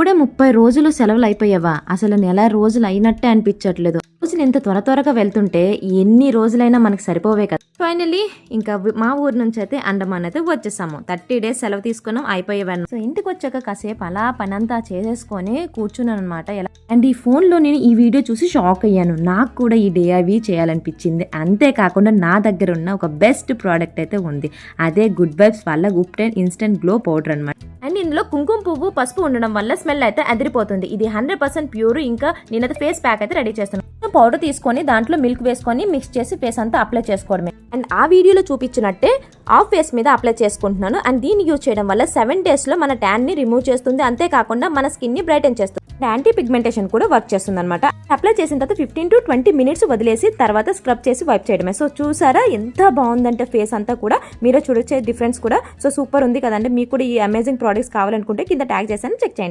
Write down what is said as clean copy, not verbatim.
అప్పుడే 30 రోజులు సెలవులు అయిపోయావా? అసలు నెల రోజులు అయినట్టే అనిపించట్లేదు. రోజులు ఇంత త్వరగా వెళ్తుంటే ఎన్ని రోజులైనా మనకు సరిపోవే కదా. ఫైనల్లీ ఇంకా మా ఊరు నుంచి అయితే అండమాన్ అయితే వచ్చేసాము. 30 డేస్ సెలవు తీసుకున్నాం, అయిపోయేవాను. సో ఇంటికి వచ్చాక కాసేపు అలా పనంతా చేసేసుకొని కూర్చున్నాను అనమాట. అండ్ ఈ ఫోన్ లో నేను ఈ వీడియో చూసి షాక్ అయ్యాను. నాకు కూడా ఈ DIY చేయాలనిపించింది. అంతేకాకుండా నా దగ్గర ఉన్న ఒక బెస్ట్ ప్రోడక్ట్ అయితే ఉంది. అదే గుడ్ వైబ్స్ వాళ్ళ గుప్టెన్ ఇన్స్టెంట్ గ్లో పౌడర్ అనమాట. అండ్ ఇందులో కుంకుమ పువ్వు, పసుపు ఉండడం వల్ల స్మెల్ అయితే అదిరిపోతుంది. ఇది 100% ప్యూర్. ఇంకా నేనైతే ఫేస్ ప్యాక్ అయితే రెడీ చేస్తున్నాను. పౌడర్ తీసుకొని దాంట్లో మిల్క్ వేసుకొని మిక్స్ చేసి ఫేస్ అంతా అప్లై చేసుకోవడమే. అండ్ ఆ వీడియోలో చూపించినట్టే ఆఫ్ ఫేస్ మీద అప్లై చేసుకుంటున్నాను. అండ్ దీన్ని యూజ్ చేయడం వల్ల 7 days లో మన ట్యాన్ ని రిమూవ్ చేస్తుంది. అంతేకాకుండా మన స్కిన్ ని బ్రైటన్ చేస్తుంది. యాంటీ పిగ్మెంటేషన్ కూడా వర్క్ చేస్తుంది అనమాట. అప్లై చేసిన తర్వాత 15 to 20 minutes వదిలేసి తర్వాత స్క్రబ్ చేసి వైప్ చేయడమే. సో చూసారా ఎంత బాగుందంటే ఫేస్ అంతా కూడా. మీరే చూడొచ్చే డిఫరెన్స్ కూడా. సో సూపర్ ఉంది కదండి. మీకు కూడా ఈ అమేజింగ్ ప్రోడక్ట్స్ కావాలనుకుంటే కింద ట్యాగ్ చేశాను, చెక్ చేయండి.